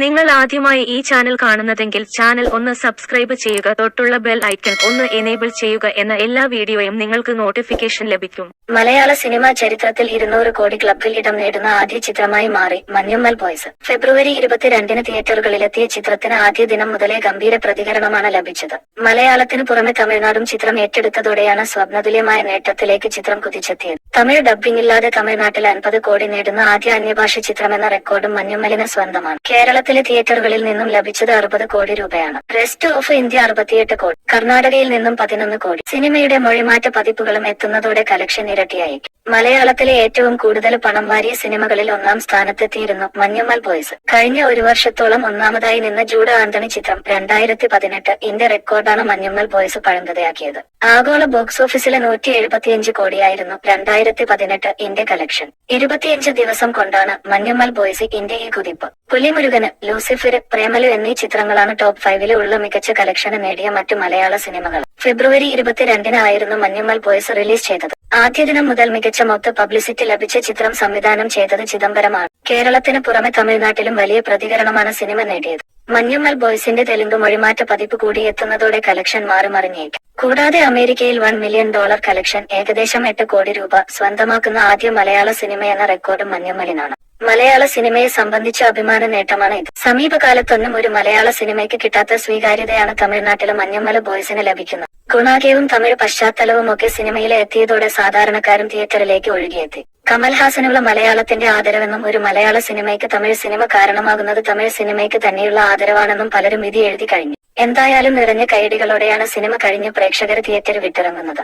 നിങ്ങൾ ആദ്യമായി ഈ ചാനൽ കാണുന്നതെങ്കിൽ ചാനൽ ഒന്ന് സബ്സ്ക്രൈബ് ചെയ്യുക, തൊട്ടുള്ള ബെൽ ഐക്കൺ ഒന്ന് എനേബിൾ ചെയ്യുക. എന്ന എല്ലാ വീഡിയോയും നിങ്ങൾക്ക് നോട്ടിഫിക്കേഷൻ ലഭിക്കും. മലയാള സിനിമാ ചരിത്രത്തിൽ 200 കോടി ക്ലബ്ബിൽ ഇടം നേടുന്ന ആദ്യ ചിത്രമായി മാറി മഞ്ഞുമ്മൽ ബോയ്സ്. ഫെബ്രുവരി 22-ന് തിയേറ്ററുകളിലെത്തിയ ചിത്രത്തിന് ആദ്യ ദിനം മുതലേ ഗംഭീര പ്രതികരണമാണ് ലഭിച്ചത്. മലയാളത്തിനു പുറമെ തമിഴ്നാടും ചിത്രം ഏറ്റെടുത്തതോടെയാണ് സ്വപ്നതുല്യമായ നേട്ടത്തിലേക്ക് ചിത്രം കുതിച്ചെത്തിയത്. തമിഴ് ഡബ്ബിംഗില്ലാതെ തമിഴ്നാട്ടിൽ 50 കോടി നേടുന്ന ആദ്യ അന്യഭാഷ ചിത്രമെന്ന റെക്കോർഡും മഞ്ഞുമ്മലിന് സ്വന്തമാണ്. കേരളത്തിലെ തിയേറ്ററുകളിൽ നിന്നും ലഭിച്ചത് 60 കോടി രൂപയാണ്. റെസ്റ്റ് ഓഫ് ഇന്ത്യ 68 കോടി, കർണാടകയിൽ നിന്നും 11 കോടി. സിനിമയുടെ മൊഴിമാറ്റ പതിപ്പുകളും എത്തുന്നതോടെ കളക്ഷൻ ഇരട്ടിയായി. മലയാളത്തിലെ ഏറ്റവും കൂടുതൽ പണം വാരിയ സിനിമകളിൽ ഒന്നാം സ്ഥാനത്തെത്തിയിരുന്നു മഞ്ഞുമ്മൽ ബോയ്സ്. കഴിഞ്ഞ ഒരു വർഷത്തോളം ഒന്നാമതായി നിന്ന ജൂഡ് ആന്റണി ചിത്രം 2018 ന്റെ റെക്കോർഡാണ് മഞ്ഞുമ്മൽ ബോയ്സ് പഴങ്കഥയാക്കിയത്. ആഗോള ബോക്സ് ഓഫീസിലെ 175 കോടിയായിരുന്നു 2018 ന്റെ കളക്ഷൻ. 25 ദിവസം കൊണ്ടാണ് മഞ്ഞുമ്മൽ ബോയ്സ് ന്റെ ഈ കുതിപ്പ്. പുലിമുരുകന്, ലൂസിഫർ, പ്രേമലു എന്നീ ചിത്രങ്ങളാണ് ടോപ്പ് 5 ഉള്ള മികച്ച കളക്ഷൻ നേടിയ മറ്റു മലയാള സിനിമകൾ. ഫെബ്രുവരി 22-ന് ആയിരുന്നു മഞ്ഞുമ്മൽ ബോയ്സ് റിലീസ് ചെയ്തത്. ആദ്യ ദിനം മുതൽ മികച്ച മൊത്ത പബ്ലിസിറ്റി ലഭിച്ച ചിത്രം സംവിധാനം ചെയ്തത് ചിദംബരമാണ്. കേരളത്തിന് പുറമെ തമിഴ്നാട്ടിലും വലിയ പ്രതികരണമാണ് സിനിമ നേടിയത്. മഞ്ഞുമ്മൽ ബോയ്സിന്റെ തെലുങ്ക് മൊഴിമാറ്റ പതിപ്പ് കൂടി എത്തുന്നതോടെ കളക്ഷൻ മാറിമറിഞ്ഞേക്കും. കൂടാതെ അമേരിക്കയിൽ $1 മില്യൺ കളക്ഷൻ, ഏകദേശം 8 കോടി രൂപ സ്വന്തമാക്കുന്ന ആദ്യ മലയാള സിനിമയെന്ന റെക്കോർഡും മഞ്ഞുമ്മലിനാണ്. മലയാള സിനിമയെ സംബന്ധിച്ച അഭിമാന നേട്ടമാണ് ഇത്. സമീപകാലത്തൊന്നും ഒരു മലയാള സിനിമയ്ക്ക് കിട്ടാത്ത സ്വീകാര്യതയാണ് തമിഴ്നാട്ടിലെ മഞ്ഞുമ്മൽ ബോയ്സിന് ലഭിക്കുന്നത്. ഗുണാഖ്യവും തമിഴ് പശ്ചാത്തലവും ഒക്കെ സിനിമയിലെ എത്തിയതോടെ സാധാരണക്കാരും തിയേറ്ററിലേക്ക് ഒഴുകിയെത്തി. കമൽഹാസനുള്ള മലയാളത്തിന്റെ ആദരവെന്നും ഒരു മലയാള സിനിമയ്ക്ക് തമിഴ് സിനിമ കാരണമാകുന്നത് തമിഴ് സിനിമയ്ക്ക് തന്നെയുള്ള ആദരവാണെന്നും പലരും വിധി എഴുതി കഴിഞ്ഞു. എന്തായാലും നിറഞ്ഞ കൈയടികളോടെയാണ് സിനിമ കഴിഞ്ഞ് പ്രേക്ഷകർ തിയേറ്റർ വിട്ടിറങ്ങുന്നത്.